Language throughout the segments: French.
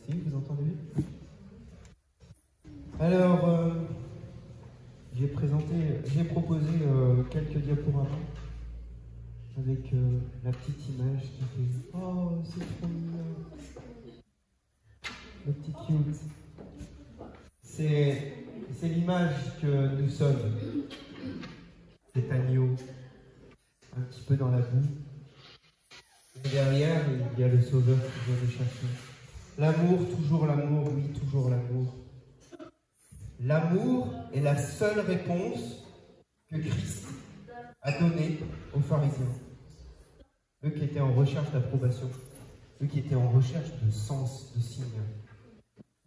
Si, vous entendez? Alors, j'ai proposé quelques diaporamas avec la petite image qui fait « Oh, c'est trop mignon !» Le petit cute. C'est l'image que nous sommes. Cet agneau, un petit peu dans la boue. Et derrière, il y a le sauveur qui vient le chercher. L'amour, toujours l'amour, oui, toujours l'amour. L'amour est la seule réponse que Christ a donnée aux pharisiens. Eux qui étaient en recherche d'approbation, eux qui étaient en recherche de sens, de signe.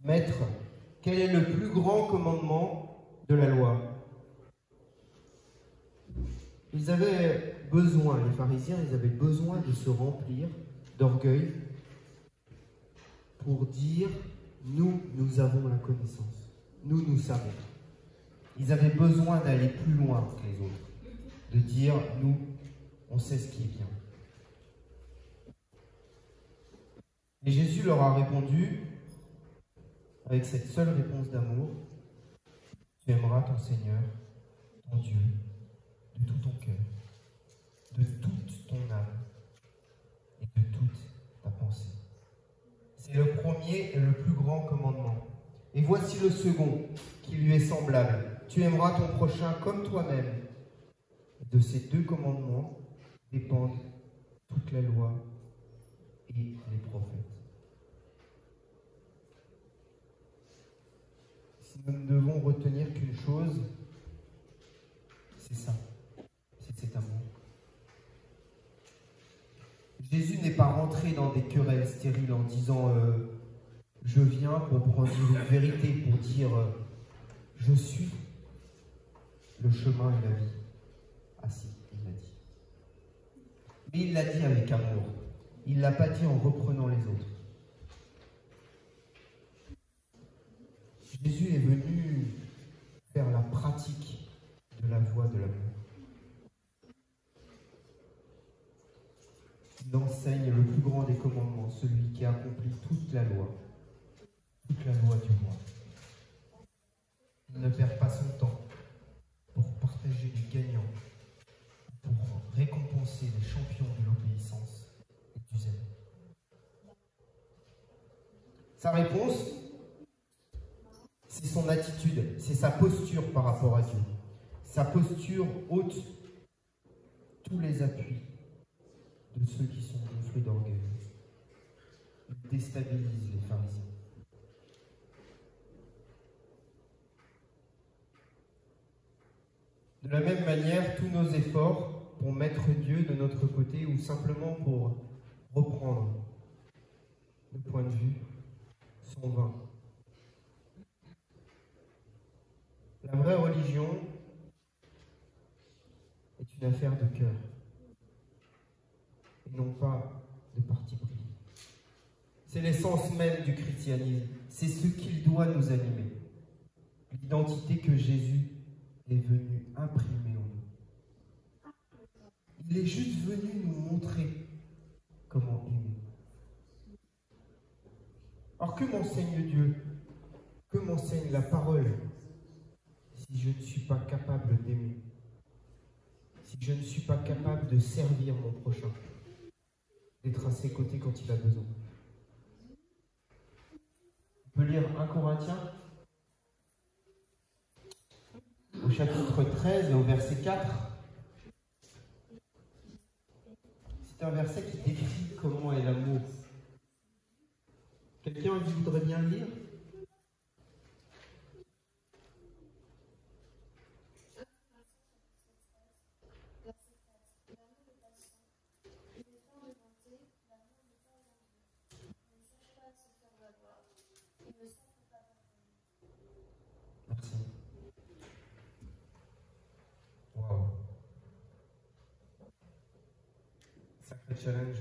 Maître, quel est le plus grand commandement de la loi? Ils avaient besoin, les pharisiens, ils avaient besoin de se remplir d'orgueil pour dire « nous avons la connaissance, nous savons ». Ils avaient besoin d'aller plus loin que les autres, de dire « nous, on sait ce qui est bien ». Et Jésus leur a répondu avec cette seule réponse d'amour, « Tu aimeras ton Seigneur, ton Dieu, de tout ton cœur, de toute ton âme et de toute ta pensée. » C'est le premier et le plus grand commandement. Et voici le second, qui lui est semblable. Tu aimeras ton prochain comme toi-même. De ces deux commandements dépendent toute la loi et les prophètes. Si nous ne devons retenir qu'une chose, c'est ça, c'est cet amour. Jésus n'est pas rentré dans des querelles stériles en disant je viens pour prendre une vérité, pour dire je suis le chemin et la vie. Ah si, il l'a dit. Mais il l'a dit avec amour. Il ne l'a pas dit en reprenant les autres. Jésus est venu faire la pratique de la voie de l'amour. Il enseigne le plus grand des commandements, celui qui accomplit toute la loi du roi. Il ne perd pas son temps pour partager les gagnants, pour récompenser les champions de l'obéissance et du zèle. Sa réponse, c'est son attitude, c'est sa posture par rapport à Dieu. Sa posture ôte tous les appuis de ceux qui sont gonflés d'orgueil. Il déstabilise les pharisiens. De la même manière, tous nos efforts pour mettre Dieu de notre côté ou simplement pour reprendre le point de vue sont vains. La vraie religion est une affaire de cœur et non pas de parti pris. C'est l'essence même du christianisme, c'est ce qu'il doit nous animer. L'identité que Jésus est venu imprimer en nous. Il est juste venu nous montrer comment aimer. Alors que m'enseigne Dieu? Que m'enseigne la parole si je ne suis pas capable d'aimer? Si je ne suis pas capable de servir mon prochain, d'être à ses côtés quand il a besoin? On peut lire 1 Corinthiens au chapitre 13 et au verset 4. C'est un verset qui décrit comment est l'amour. Quelqu'un voudrait bien le lire? Merci. Wow. Sacré challenge.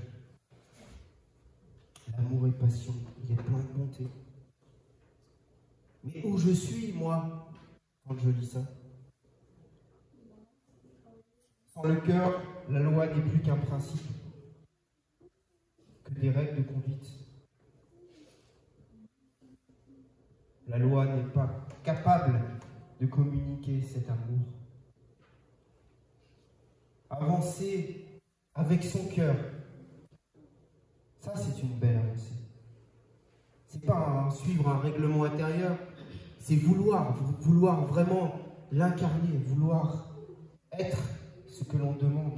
L'amour est passion, il est plein de bonté. Mais où je suis, moi, quand je lis ça? Sans le cœur, la loi n'est plus qu'un principe, que des règles de conduite. La loi n'est pas capable de communiquer cet amour. Avancer avec son cœur, ça c'est une belle avancée. C'est pas suivre un règlement intérieur, c'est vouloir vraiment l'incarner, vouloir être ce que l'on demande.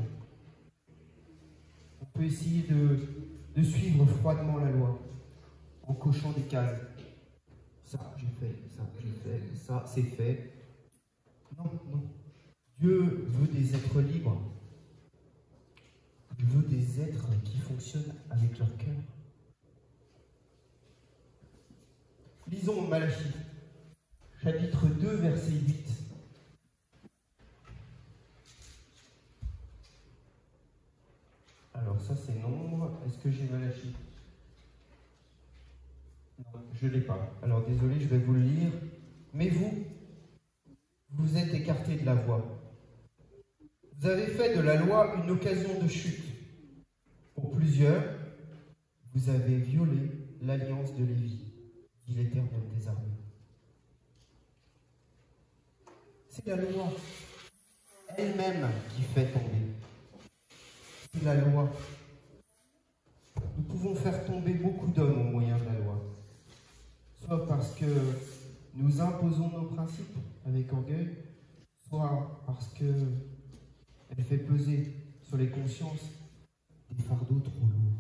On peut essayer de suivre froidement la loi, en cochant des cases. Ça, j'ai fait, ça, c'est fait. Non, non. Dieu veut des êtres libres. Il veut des êtres qui fonctionnent avec leur cœur. Lisons Malachie, chapitre 2, verset 8. Alors ça c'est nombre. Est-ce que j'ai Malachie? Non, je ne l'ai pas. Alors désolé, je vais vous le lire. Mais vous êtes écartés de la voie. Vous avez fait de la loi une occasion de chute. Pour plusieurs, vous avez violé l'alliance de Lévi, dit l'Éternel des armées. C'est la loi elle-même qui fait tomber. C'est la loi. Nous pouvons faire tomber beaucoup d'hommes au moyen de la loi. Soit parce que nous imposons nos principes avec orgueil, soit parce qu'elle fait peser sur les consciences des fardeaux trop lourds.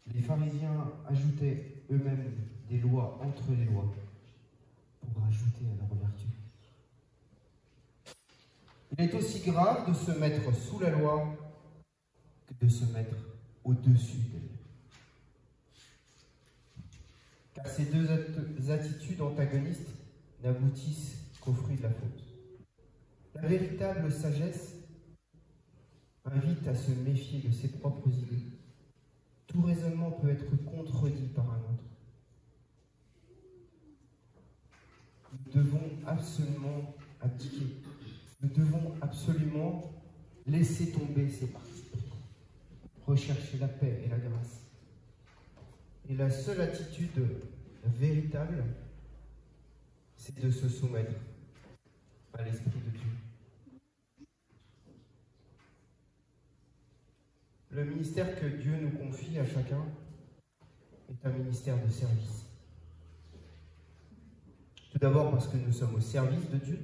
Les pharisiens ajoutaient eux-mêmes des lois entre les lois pour ajouter à leur vertu. Il est aussi grave de se mettre sous la loi que de se mettre au-dessus d'elle. Car ces deux attitudes antagonistes n'aboutissent qu'au fruit de la faute. La véritable sagesse invite à se méfier de ses propres idées. Tout raisonnement peut être contredit par un autre. Nous devons absolument abdiquer. Nous devons absolument laisser tomber ces partis pris. Rechercher la paix et la grâce. Et la seule attitude véritable, c'est de se soumettre à l'Esprit de Dieu. Le ministère que Dieu nous confie à chacun est un ministère de service. Tout d'abord parce que nous sommes au service de Dieu,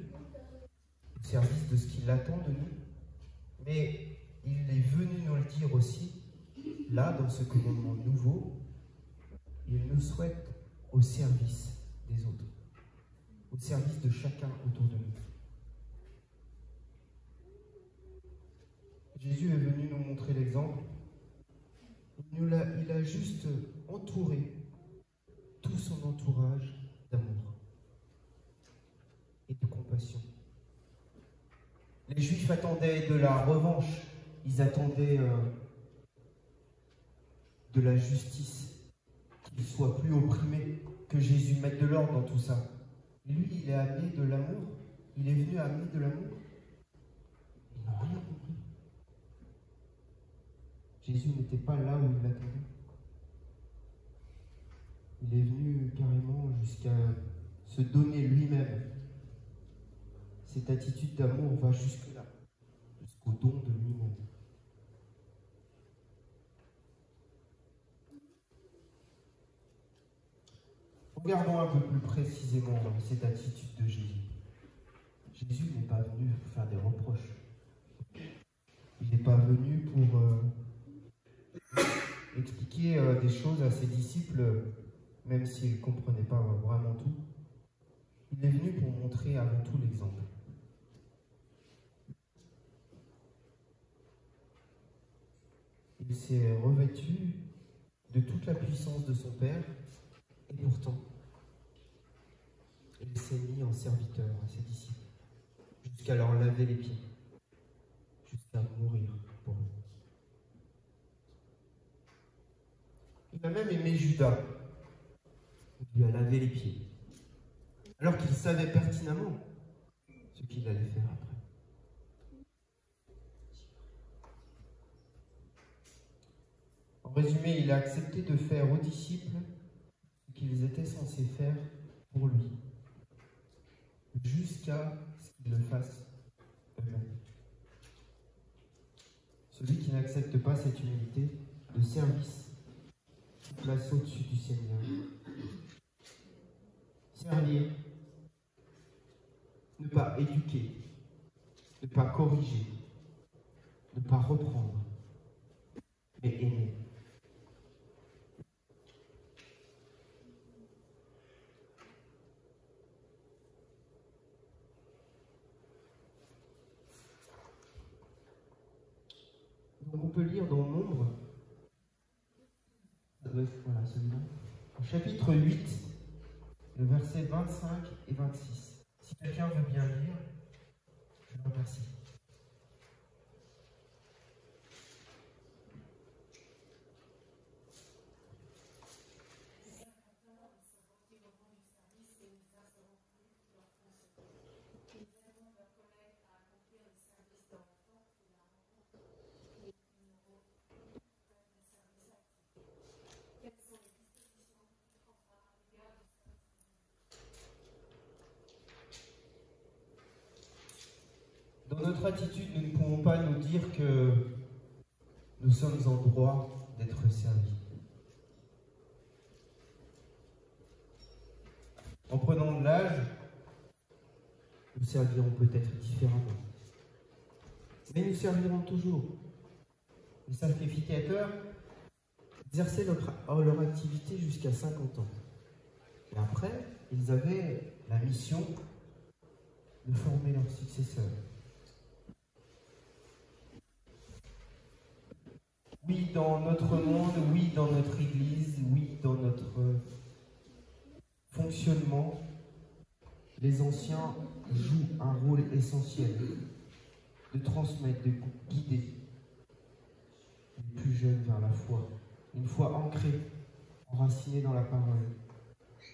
au service de ce qu'il attend de nous, mais il est venu nous le dire aussi, là, dans ce commandement nouveau, il nous souhaite au service des autres, au service de chacun autour de nous. Jésus est venu nous montrer l'exemple. Il a juste entouré tout son entourage d'amour et de compassion. Les Juifs attendaient de la revanche, ils attendaient de la justice, qu'ils soient plus opprimés, que Jésus mette de l'ordre dans tout ça. Et lui, il est amené de l'amour, il est venu amener de l'amour. Ils n'ont rien compris. Jésus n'était pas là où il l'attendait. Il est venu carrément jusqu'à se donner lui-même. Cette attitude d'amour va jusque-là, jusqu'au don de lui-même. Regardons un peu plus précisément cette attitude de Jésus. Jésus n'est pas venu pour faire des reproches. Il n'est pas venu pour expliquer des choses à ses disciples, même s'ils ne comprenaient pas vraiment tout. Il est venu pour montrer avant tout l'exemple. Il s'est revêtu de toute la puissance de son Père, et pourtant, il s'est mis en serviteur à ses disciples, jusqu'à leur laver les pieds, jusqu'à mourir pour eux. Il a même aimé Judas. Il lui a lavé les pieds, alors qu'il savait pertinemment ce qu'il allait faire après. résumé, il a accepté de faire aux disciples ce qu'ils étaient censés faire pour lui, jusqu'à ce qu'ils le fassent eux-mêmes. Celui qui n'accepte pas cette humilité de service se place au-dessus du Seigneur. Servir, ne pas éduquer, ne pas corriger, ne pas reprendre, mais aimer. Donc on peut lire dans Nombre, ça doit être, voilà, celui-là, au chapitre 8, le verset 25 et 26. Si quelqu'un veut bien lire, je le remercie. Dans notre attitude, nous ne pouvons pas nous dire que nous sommes en droit d'être servis. En prenant de l'âge, nous servirons peut-être différemment. Mais nous servirons toujours. Les sacrificateurs exerçaient leur activité jusqu'à 50 ans. Et après, ils avaient la mission de former leurs successeurs. Oui, dans notre monde, oui, dans notre Église, oui, dans notre fonctionnement, les anciens jouent un rôle essentiel de transmettre, de guider les plus jeunes vers la foi, une foi ancrée, enracinée dans la parole.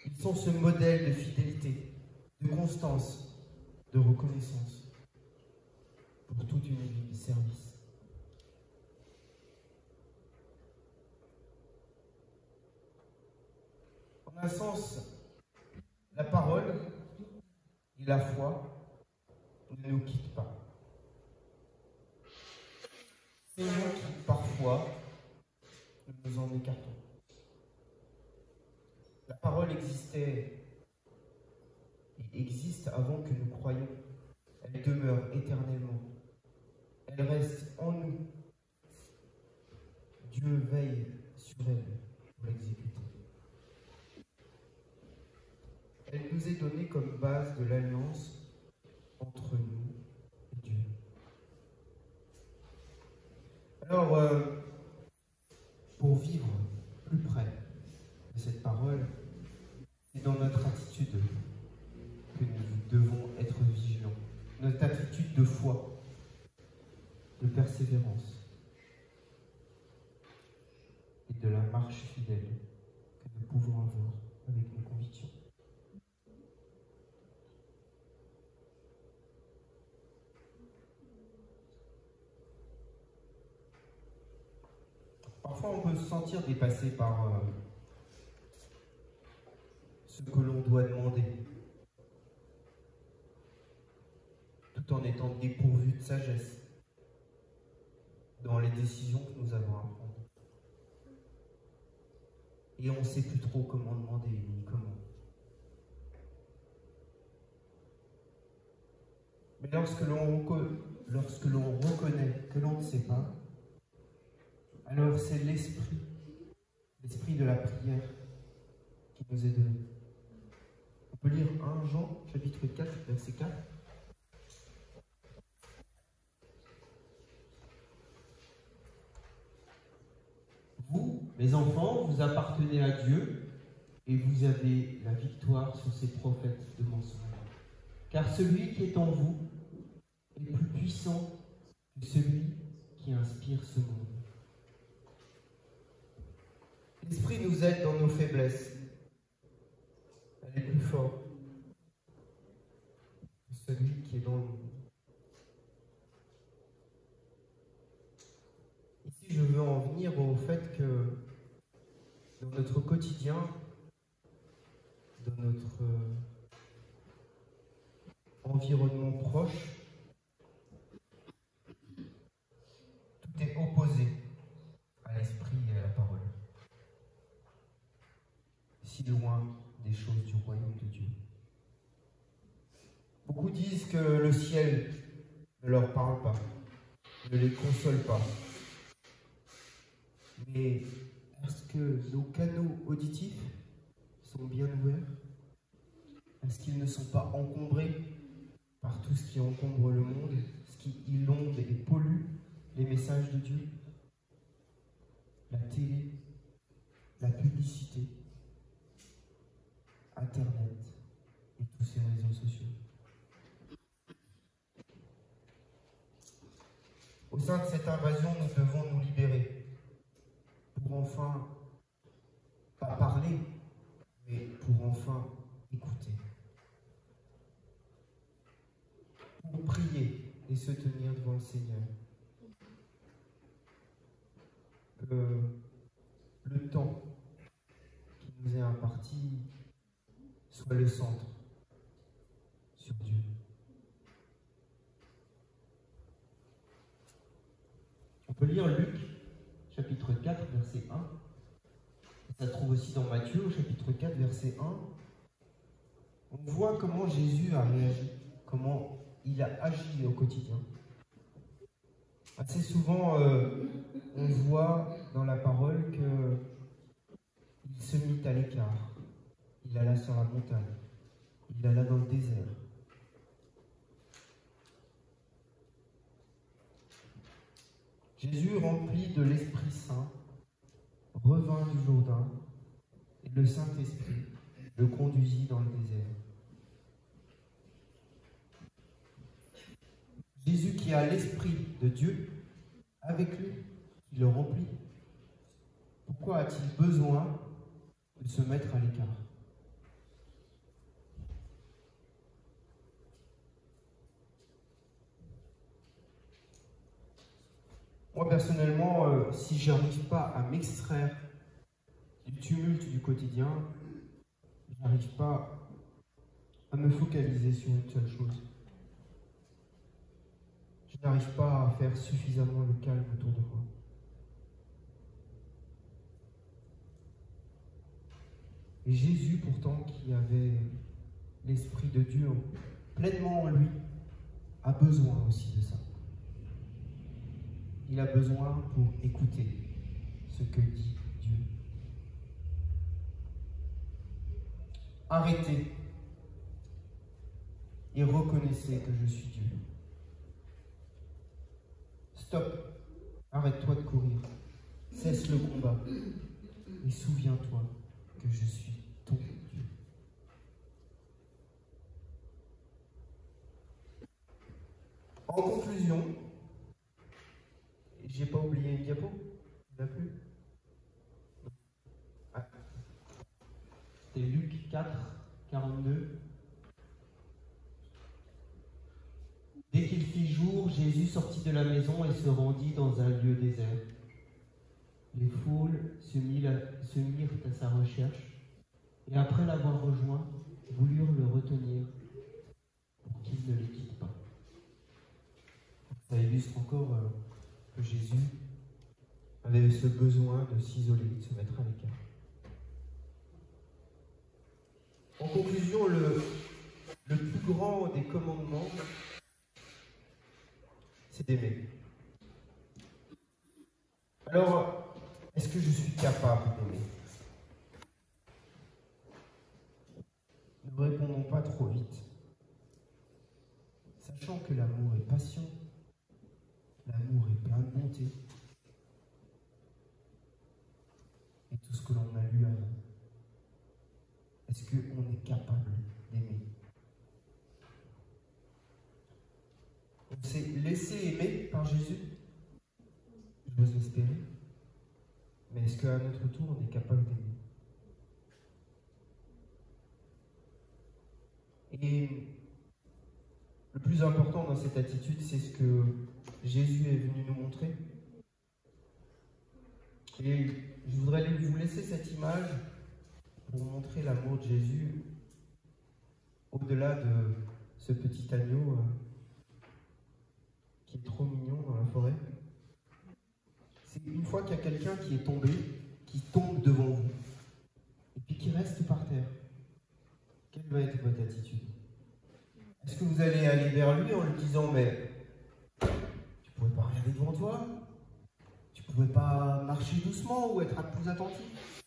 Ils sont ce modèle de fidélité, de constance, de reconnaissance pour toute une vie de service. En un sens, la parole et la foi ne nous quittent pas. C'est nous qui, parfois, nous en écartons. La parole existait et existe avant que nous croyions. Elle demeure éternellement. Elle reste en nous. Dieu veille sur elle pour l'exécuter. Elle nous est donnée comme base de l'alliance entre nous et Dieu. Alors, pour vivre plus près de cette parole, c'est dans notre attitude que nous devons être vigilants. Notre attitude de foi, de persévérance et de la marche fidèle que nous pouvons avoir avec nos convictions. Parfois, on peut se sentir dépassé par ce que l'on doit demander, tout en étant dépourvu de sagesse dans les décisions que nous avons à prendre. Et on ne sait plus trop comment demander, ni comment. Mais lorsque l'on reconnaît que l'on ne sait pas, alors c'est l'esprit de la prière qui nous est donné. On peut lire 1 Jean, chapitre 4, verset 4. Vous, mes enfants, vous appartenez à Dieu et vous avez la victoire sur ces prophètes de mensonges. Car celui qui est en vous est plus puissant que celui qui inspire ce monde. L'Esprit nous aide dans nos faiblesses. Elle est plus forte que celui qui est dans le monde. Ici, je veux en venir au fait que dans notre quotidien, dans notre environnement proche, tout est opposé à l'esprit et à la parole. Si loin des choses du royaume de Dieu. Beaucoup disent que le ciel ne leur parle pas, ne les console pas. Mais est-ce que nos canaux auditifs sont bien ouverts? Est-ce qu'ils ne sont pas encombrés par tout ce qui encombre le monde, ce qui inonde et pollue les messages de Dieu? La télé, la publicité, Internet et tous ces réseaux sociaux. Au sein de cette invasion, nous devons nous libérer pour enfin, pas parler, mais pour enfin écouter. Pour prier et se tenir devant le Seigneur. Que le temps qui nous est imparti soit le centre sur Dieu. On peut lire Luc, chapitre 4, verset 1. Ça se trouve aussi dans Matthieu, au chapitre 4, verset 1. On voit comment Jésus a réagi, comment il a agi au quotidien. Assez souvent, on voit dans la parole qu'il se mit à l'écart. Il alla sur la montagne. Il alla dans le désert. Jésus, rempli de l'Esprit Saint, revint du Jourdain et le Saint-Esprit le conduisit dans le désert. Jésus qui a l'Esprit de Dieu avec lui, qui le remplit. Pourquoi a-t-il besoin de se mettre à l'écart? Moi, personnellement, si je n'arrive pas à m'extraire du tumulte du quotidien, je n'arrive pas à me focaliser sur une seule chose. Je n'arrive pas à faire suffisamment le calme autour de moi. Et Jésus, pourtant, qui avait l'Esprit de Dieu pleinement en lui, a besoin aussi de ça. Il a besoin pour écouter ce que dit Dieu. Arrêtez et reconnaissez que je suis Dieu. Stop, arrête-toi de courir, cesse le combat et souviens-toi que je suis ton Dieu. En conclusion, j'ai pas oublié une diapo? Il n'y en a plus? Ah. C'était Luc 4, 42. Dès qu'il fit jour, Jésus sortit de la maison et se rendit dans un lieu désert. Les foules se mirent à sa recherche et après l'avoir rejoint, voulurent le retenir pour qu'il ne les quitte pas. Ça illustre encore que Jésus avait ce besoin de s'isoler, de se mettre à l'écart. En conclusion, le plus grand des commandements, c'est d'aimer. Alors, est-ce que je suis capable d'aimer? Ne répondons pas trop vite, sachant que l'amour est patient, l'amour est plein de bonté, et tout ce que l'on a lu avant. Est-ce qu'on est capable d'aimer? On s'est laissé aimer par Jésus? J'ose l'espérer. Mais est-ce qu'à notre tour, on est capable d'aimer? Et le plus important dans cette attitude, c'est ce que Jésus est venu nous montrer. Et je voudrais vous laisser cette image pour montrer l'amour de Jésus au-delà de ce petit agneau qui est trop mignon dans la forêt. C'est une fois qu'il y a quelqu'un qui est tombé, qui tombe devant vous, et puis qui reste par terre. Quelle va être votre attitude? Est-ce que vous allez aller vers lui en lui disant « Mais tu pouvais pas regarder devant toi? Tu pouvais pas marcher doucement ou être plus attentif ?»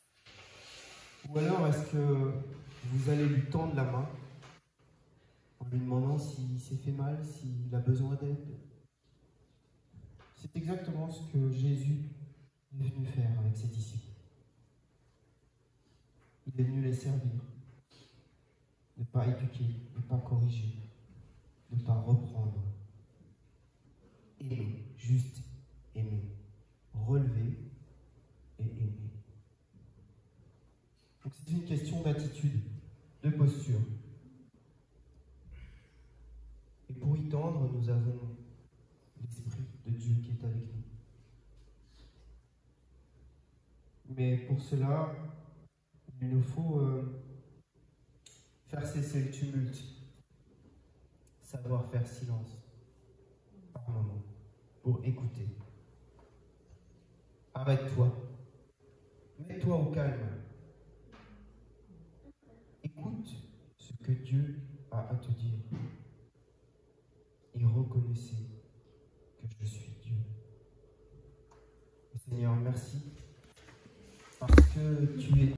Ou alors est-ce que vous allez lui tendre la main en lui demandant s'il s'est fait mal, s'il a besoin d'aide? C'est exactement ce que Jésus est venu faire avec ses disciples. Il est venu les servir, ne pas éduquer, ne pas corriger, ne pas reprendre. Aimer, juste aimer, relever et aimer. Donc c'est une question d'attitude, de posture. Et pour y tendre, nous avons l'Esprit de Dieu qui est avec nous. Mais pour cela, il nous faut faire cesser le tumulte, savoir faire silence par moment pour écouter. Arrête-toi, mets-toi au calme. Écoute ce que Dieu a à te dire et reconnaissez